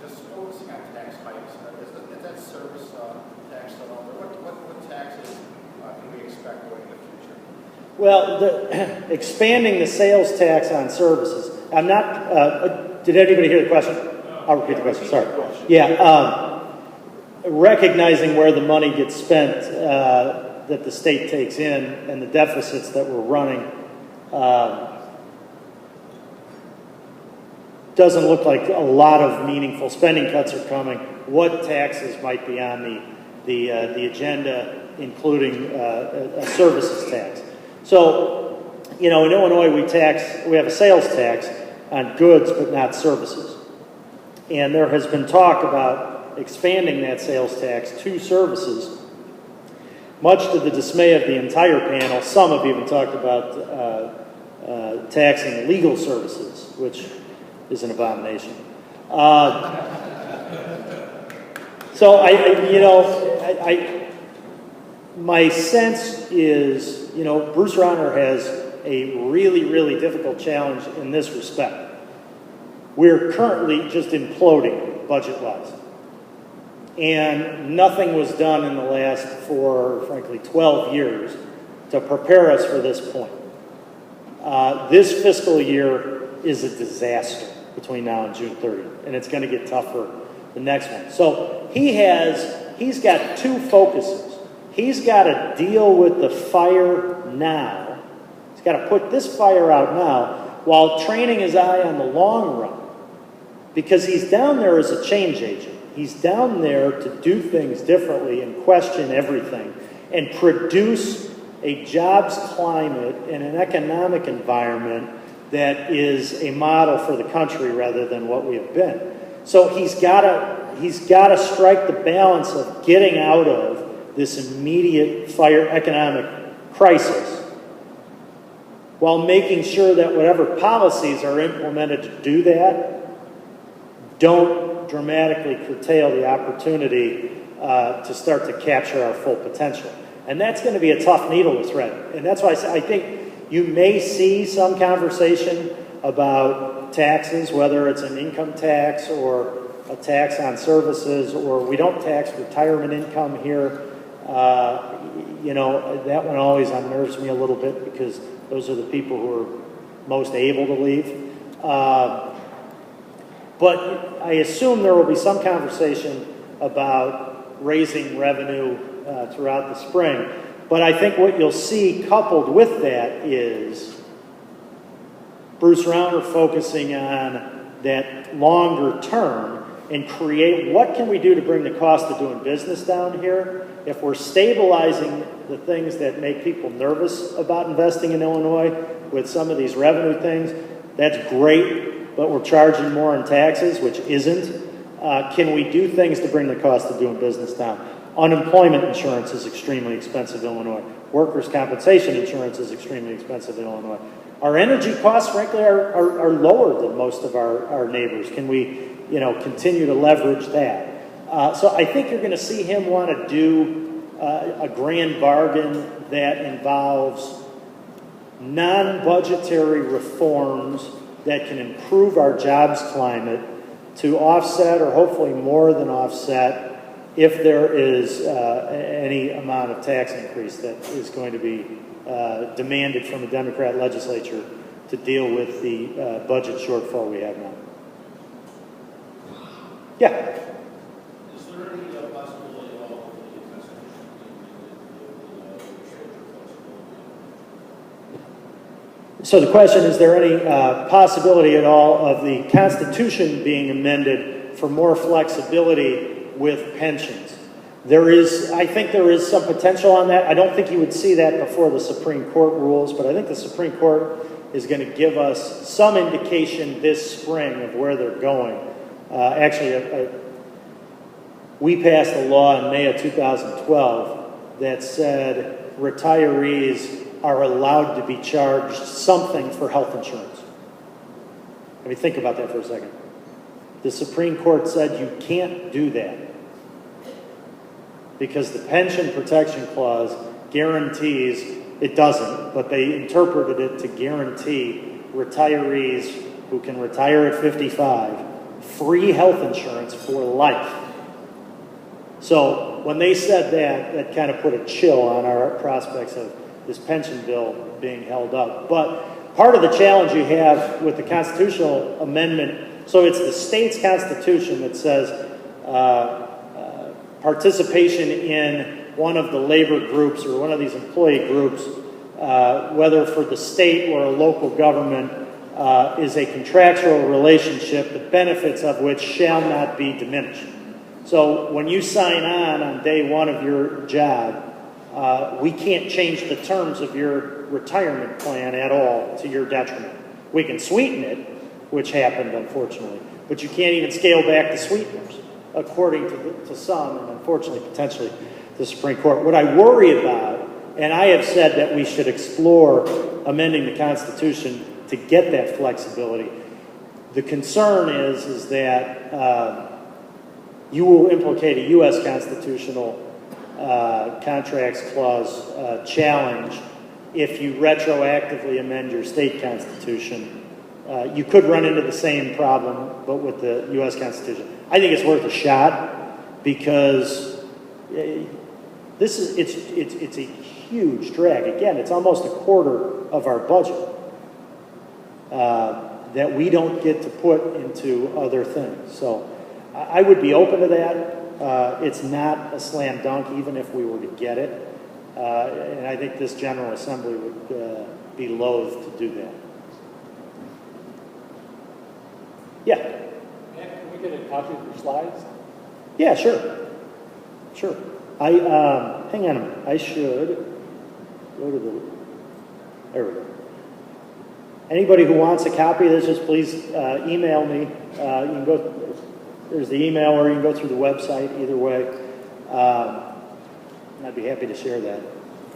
Just focusing on tax hikes, is that service tax still on there? What taxes can we expect going in the future? Well, expanding the sales tax on services. I'm not, did anybody hear the question? I'll repeat the question, sorry. Yeah, recognizing where the money gets spent that the state takes in and the deficits that we're running, doesn't look like a lot of meaningful spending cuts are coming. What taxes might be on the agenda, including a services tax? So, you know, in Illinois we have a sales tax on goods but not services. And there has been talk about expanding that sales tax to services, much to the dismay of the entire panel. Some have even talked about taxing legal services, which is an abomination. So my sense is, you know, Bruce Rauner has a really, really difficult challenge in this respect. We're currently just imploding budget-wise. And nothing was done in the last, frankly, 12 years to prepare us for this point. This fiscal year is a disaster between now and June 30th, and it's going to get tougher the next one. So he's got two focuses. He's got to deal with the fire now. He's got to put this fire out now while training his eye on the long run, because he's down there as a change agent. He's down there to do things differently and question everything and produce a jobs climate and an economic environment that is a model for the country rather than what we have been. So he's got to strike the balance of getting out of this immediate fire economic crisis while making sure that whatever policies are implemented to do that don't dramatically curtail the opportunity to start to capture our full potential. And that's going to be a tough needle to thread. And that's why I think you may see some conversation about taxes, whether it's an income tax or a tax on services, or we don't tax retirement income here. You know, that one always unnerves me a little bit, because those are the people who are most able to leave. But I assume there will be some conversation about raising revenue throughout the spring. But I think what you'll see coupled with that is Bruce Rauner focusing on that longer term and create what can we do to bring the cost of doing business down here. If we're stabilizing the things that make people nervous about investing in Illinois with some of these revenue things, that's great, but we're charging more in taxes, which isn't. Can we do things to bring the cost of doing business down? Unemployment insurance is extremely expensive in Illinois. Workers' compensation insurance is extremely expensive in Illinois. Our energy costs, frankly, are lower than most of our neighbors. Can we, continue to leverage that? So I think you're going to see him want to do a grand bargain that involves non-budgetary reforms that can improve our jobs climate to offset, or hopefully more than offset, if there is any amount of tax increase that is going to be demanded from the Democrat legislature to deal with the budget shortfall we have now. Yeah? Is there any possibility at all of the Constitution So the question, is there any possibility at all of the Constitution being amended for more flexibility with pensions? I think there is some potential on that. I don't think you would see that before the Supreme Court rules, but I think the Supreme Court is going to give us some indication this spring of where they're going. We passed a law in May of 2012 that said retirees are allowed to be charged something for health insurance. I mean, think about that for a second. The Supreme Court said you can't do that because the Pension Protection Clause guarantees, it doesn't, but they interpreted it to guarantee retirees who can retire at 55 free health insurance for life. So when they said that, that kind of put a chill on our prospects of this pension bill being held up. But part of the challenge you have with the constitutional amendment, so it's the state's constitution that says participation in one of the labor groups or one of these employee groups, whether for the state or a local government, is a contractual relationship, the benefits of which shall not be diminished. So when you sign on day one of your job, we can't change the terms of your retirement plan at all to your detriment. We can sweeten it, which happened unfortunately, but you can't even scale back the sweeteners, according to some, and unfortunately potentially the Supreme Court. What I worry about, and I have said that we should explore amending the Constitution to get that flexibility. The concern is that you will implicate a U.S. constitutional contracts clause challenge if you retroactively amend your state constitution. You could run into the same problem, but with the U.S. Constitution. I think it's worth a shot because it's a huge drag. Again, it's almost a quarter of our budget that we don't get to put into other things. So I would be open to that. It's not a slam dunk, even if we were to get it. And I think this General Assembly would be loath to do that. Yeah? Can we get a copy of your slides? Yeah, sure. Sure. Hang on a minute. I should go to the, there we go. Anybody who wants a copy of this, just please email me. You can go, there's the email, or you can go through the website, either way. And I'd be happy to share that.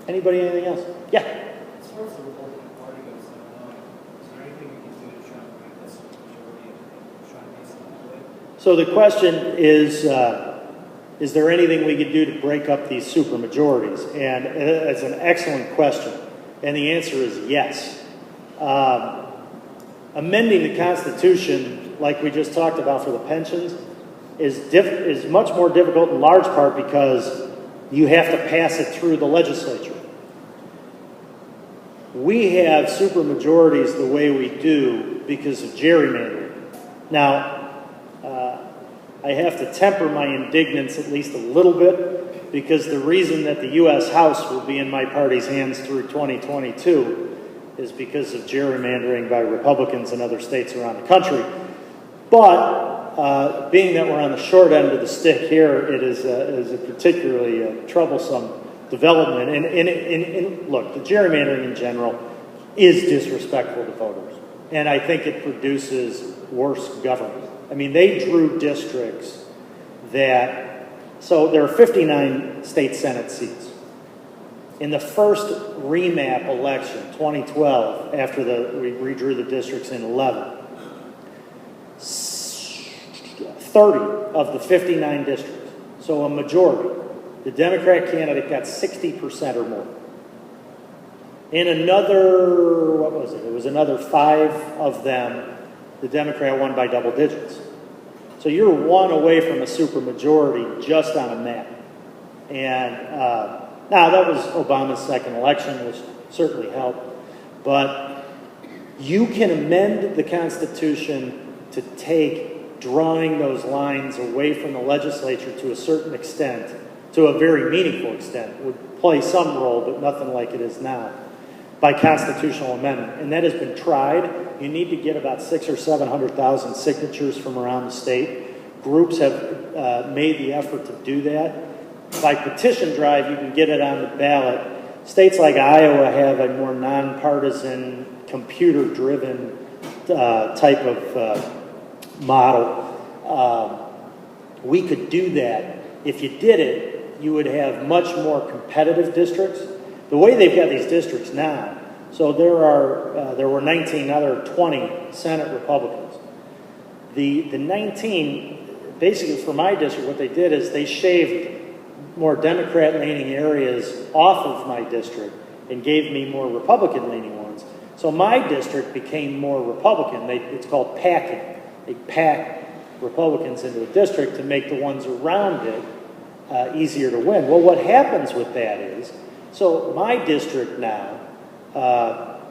Anybody, anything else? Yeah? As far as the Republican Party goes, is there anything we can do to try and make this majority and try and make something of it? So the question is there anything we could do to break up these supermajorities? And it's an excellent question. And the answer is yes. Amending the Constitution, like we just talked about for the pensions, is much more difficult in large part because you have to pass it through the legislature. We have supermajorities the way we do because of gerrymandering. Now, I have to temper my indignance at least a little bit because the reason that the U.S. House will be in my party's hands through 2022 is because of gerrymandering by Republicans in other states around the country. But being that we're on the short end of the stick here, it is a particularly troublesome development. And look, the gerrymandering in general is disrespectful to voters. And I think it produces worse government. I mean, they drew districts that, so there are 59 state Senate seats. In the first remap election, 2012, after we redrew the districts in 11, 30 of the 59 districts, so a majority, the Democrat candidate got 60% or more. In another, what was it? It was another 5 of them, the Democrat won by double digits. So you're one away from a supermajority just on a map. And now that was Obama's second election, which certainly helped. But you can amend the Constitution to take drawing those lines away from the legislature to a certain extent, to a very meaningful extent, would play some role, but nothing like it is now, by constitutional amendment. And that has been tried. You need to get about 600,000 or 700,000 signatures from around the state. Groups have made the effort to do that. By petition drive, you can get it on the ballot. States like Iowa have a more nonpartisan, computer-driven type of model. we could do that. If you did it, you would have much more competitive districts. The way they've got these districts now, so there were 19, now there are 20 Senate Republicans. The 19, basically for my district, what they did is they shaved more Democrat-leaning areas off of my district and gave me more Republican-leaning ones. So my district became more Republican. It's called packing. They pack Republicans into a district to make the ones around it easier to win. Well, what happens with that is, so my district now,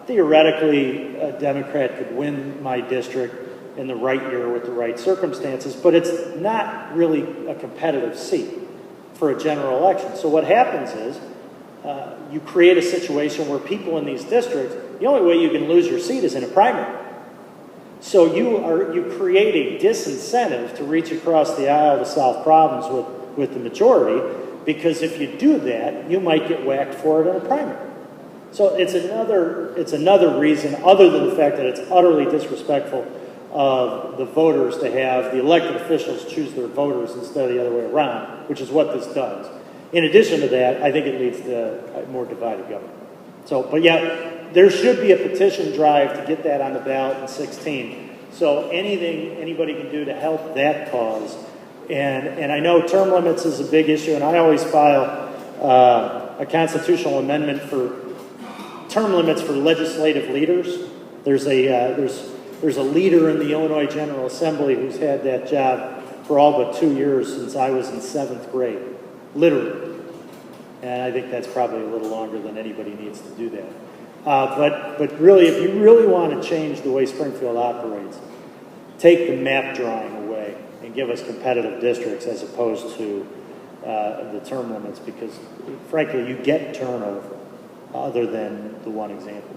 theoretically, a Democrat could win my district in the right year with the right circumstances, but it's not really a competitive seat for a general election. So what happens is, you create a situation where people in these districts, the only way you can lose your seat is in a primary. So you create a disincentive to reach across the aisle to solve problems with the majority, because if you do that, you might get whacked for it in a primary. So it's another reason, other than the fact that it's utterly disrespectful of the voters to have the elected officials choose their voters instead of the other way around, which is what this does. In addition to that, I think it leads to a more divided government. So, but yeah, there should be a petition drive to get that on the ballot in 16. So anything anybody can do to help that cause. And I know term limits is a big issue, and I always file a constitutional amendment for term limits for legislative leaders. There's a leader in the Illinois General Assembly who's had that job for all but 2 years since I was in 7th grade, literally. And I think that's probably a little longer than anybody needs to do that. But really, if you really want to change the way Springfield operates, take the map drawing away and give us competitive districts as opposed to the term limits, because frankly, you get turnover other than the one example.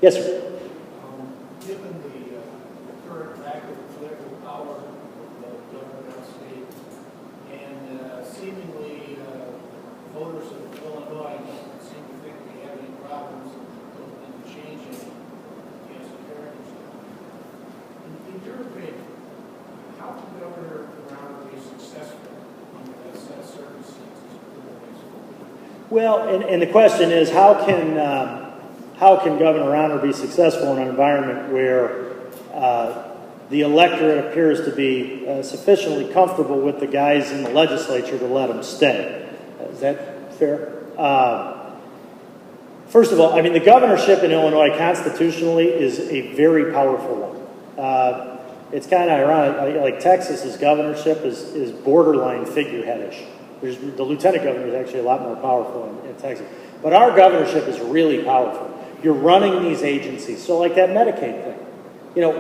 Yes, sir. Given the current lack of political power of the government of the state, and seemingly voters of Illinois don't seem to think we have any problems in changing against heritage. In your opinion, how can Governor Romero be successful under that set of circumstances? Well, and the question is, how can Governor Romero be successful in an environment where the electorate appears to be sufficiently comfortable with the guys in the legislature to let them stay? Is that fair? First of all, I mean, the governorship in Illinois constitutionally is a very powerful one. It's kind of ironic, like Texas's governorship is borderline figureheadish. The lieutenant governor is actually a lot more powerful in Texas. But our governorship is really powerful. You're running these agencies. So like that Medicaid thing. You know,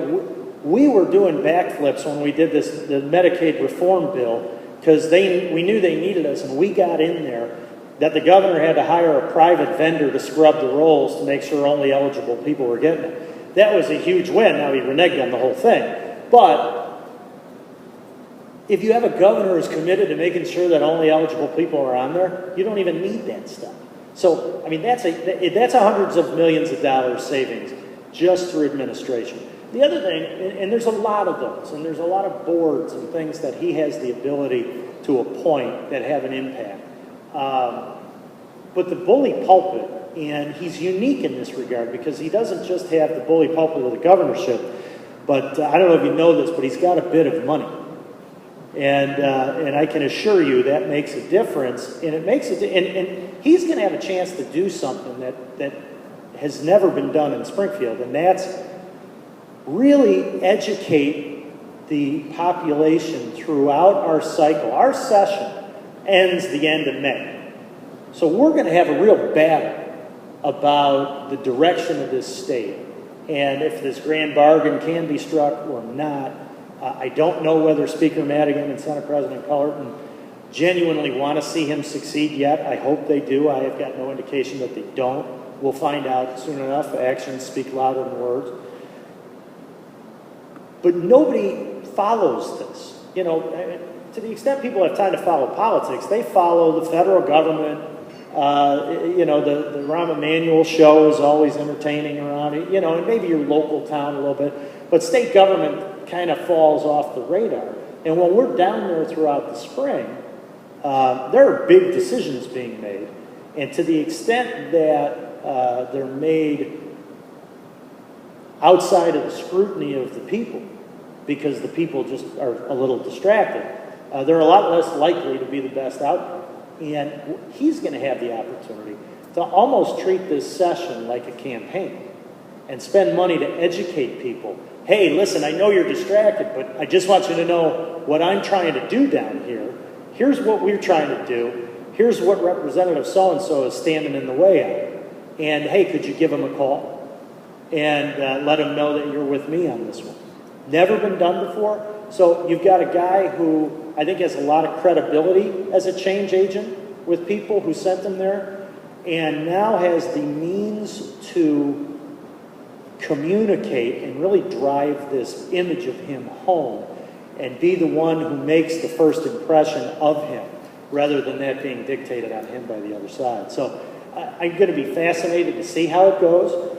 we were doing backflips when we did the Medicaid reform bill, because we knew they needed us, and we got in there that the governor had to hire a private vendor to scrub the rolls to make sure only eligible people were getting it. That was a huge win. Now he reneged on the whole thing. But if you have a governor who's committed to making sure that only eligible people are on there, you don't even need that stuff. So, I mean, that's a hundreds of millions of dollars savings just through administration. The other thing, and there's a lot of those, and there's a lot of boards and things that he has the ability to appoint that have an impact. But the bully pulpit, and he's unique in this regard because he doesn't just have the bully pulpit of the governorship, but I don't know if you know this, but he's got a bit of money. And I can assure you that makes a difference, and it makes and he's going to have a chance to do something that has never been done in Springfield, and that's really educate the population throughout our cycle. Our session ends the end of May. So we're going to have a real battle about the direction of this state, and if this grand bargain can be struck or not. I don't know whether Speaker Madigan and Senate President Cullerton genuinely want to see him succeed yet. I hope they do. I have got no indication that they don't. We'll find out soon enough. Actions speak louder than words. But nobody follows this. You know, to the extent people have time to follow politics, they follow the federal government. You know, the Rahm Emanuel show is always entertaining around it. You know, and maybe your local town a little bit. But state government kind of falls off the radar. And when we're down there throughout the spring, there are big decisions being made. And to the extent that they're made outside of the scrutiny of the people, because the people just are a little distracted, they're a lot less likely to be the best outcome. And he's going to have the opportunity to almost treat this session like a campaign and spend money to educate people. Hey, listen, I know you're distracted, but I just want you to know what I'm trying to do down here. Here's what we're trying to do. Here's what Representative so-and-so is standing in the way of. And hey, could you give him a call and let him know that you're with me on this one? Never been done before. So you've got a guy who I think has a lot of credibility as a change agent with people who sent him there, and now has the means to communicate and really drive this image of him home and be the one who makes the first impression of him, rather than that being dictated on him by the other side. So I'm going to be fascinated to see how it goes,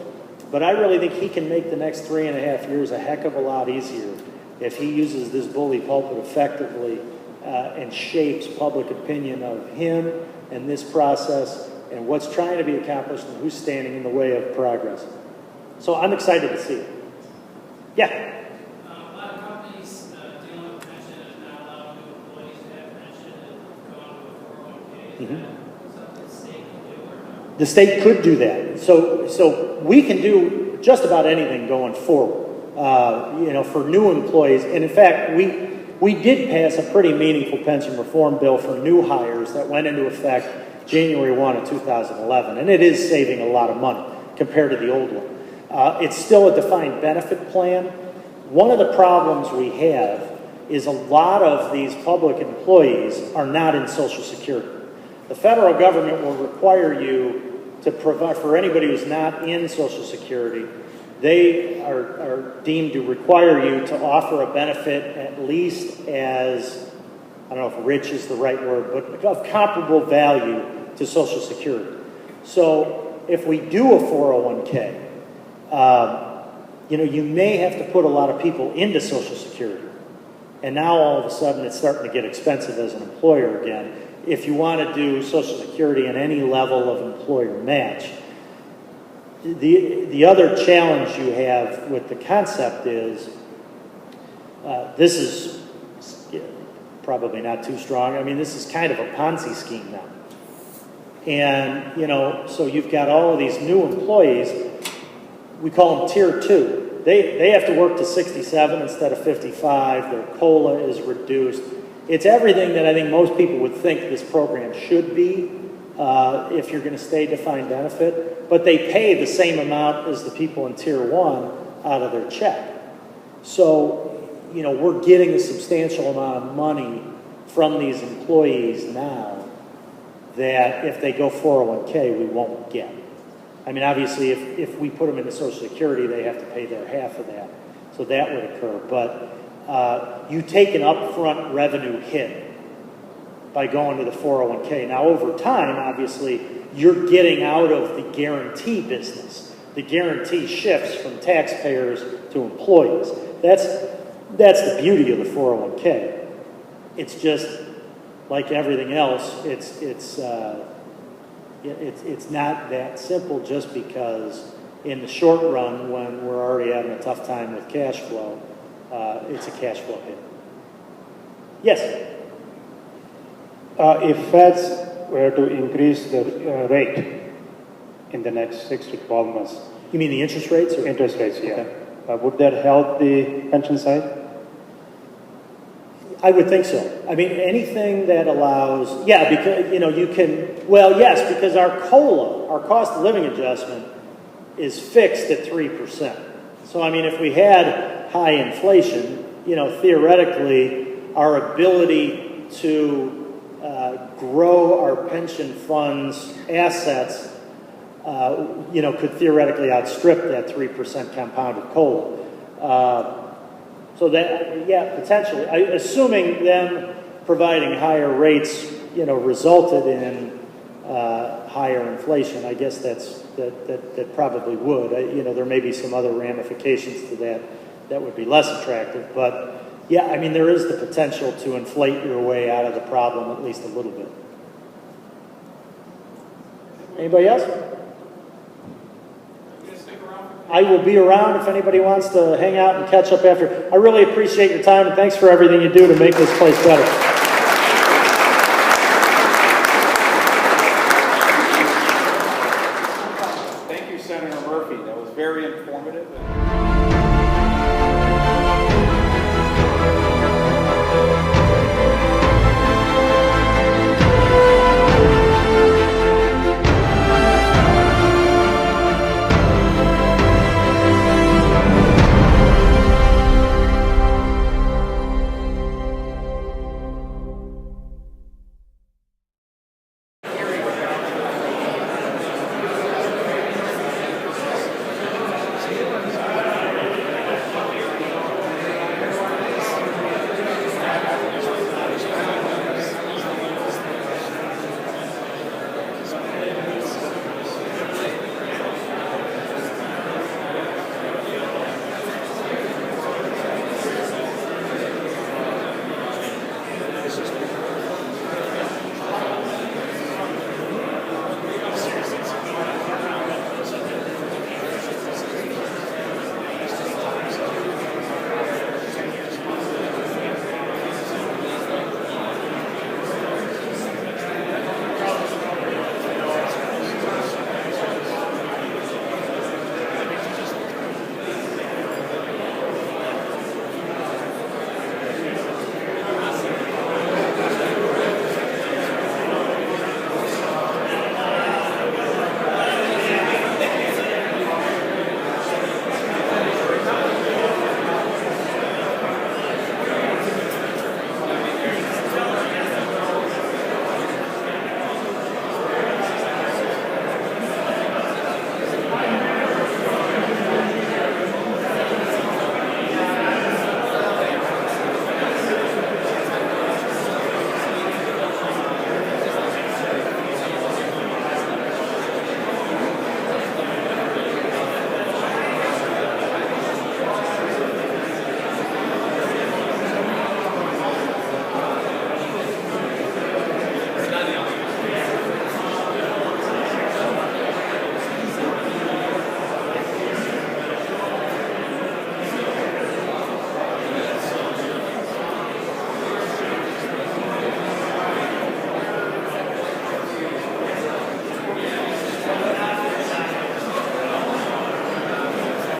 but I really think he can make the next 3.5 years a heck of a lot easier if he uses this bully pulpit effectively and shapes public opinion of him and this process and what's trying to be accomplished and who's standing in the way of progress. So I'm excited to see it. Yeah? A lot of companies dealing with pension and not allowing new employees to have pension and going to a 401k. Is that something the state can do or not? The state could do that. So we can do just about anything going forward, for new employees. And in fact, we did pass a pretty meaningful pension reform bill for new hires that went into effect January 1 of 2011. And it is saving a lot of money compared to the old one. It's still a defined benefit plan. One of the problems we have is a lot of these public employees are not in Social Security. The federal government will require you to provide, for anybody who's not in Social Security, they are deemed to require you to offer a benefit at least as, I don't know if rich is the right word, but of comparable value to Social Security. So if we do a 401k, you may have to put a lot of people into Social Security. And now all of a sudden it's starting to get expensive as an employer again. If you want to do Social Security in any level of employer match. The other challenge you have with the concept is, this is probably not too strong. I mean, this is kind of a Ponzi scheme now. And, so you've got all of these new employees. We call them Tier 2. They have to work to 67 instead of 55. Their COLA is reduced. It's everything that I think most people would think this program should be if you're going to stay defined benefit. But they pay the same amount as the people in Tier 1 out of their check. So, we're getting a substantial amount of money from these employees now that if they go 401k, we won't get. I mean, obviously, if we put them into Social Security, they have to pay their half of that. So that would occur. But you take an upfront revenue hit by going to the 401k. Now, over time, obviously, you're getting out of the guarantee business. The guarantee shifts from taxpayers to employees. That's the beauty of the 401k. It's just like everything else. It's not that simple just because in the short run, when we're already having a tough time with cash flow, it's a cash flow hit. Yes? If Feds were to increase the rate in the next 6 to 12 months. You mean the interest rates? Or? Interest rates, yeah. Okay. Would that help the pension side? I would think so. I mean, anything that allows, because, you can, yes, because our COLA, our cost of living adjustment, is fixed at 3%. So, I mean, if we had high inflation, theoretically, our ability to grow our pension funds assets, could theoretically outstrip that 3% compounded COLA. So that, potentially, assuming them providing higher rates, resulted in higher inflation, I guess that probably would. There may be some other ramifications to that that would be less attractive. But yeah, I mean, there is the potential to inflate your way out of the problem at least a little bit. Anybody else? I will be around if anybody wants to hang out and catch up after. I really appreciate your time, and thanks for everything you do to make this place better. Thank you, Senator Murphy. That was very informative.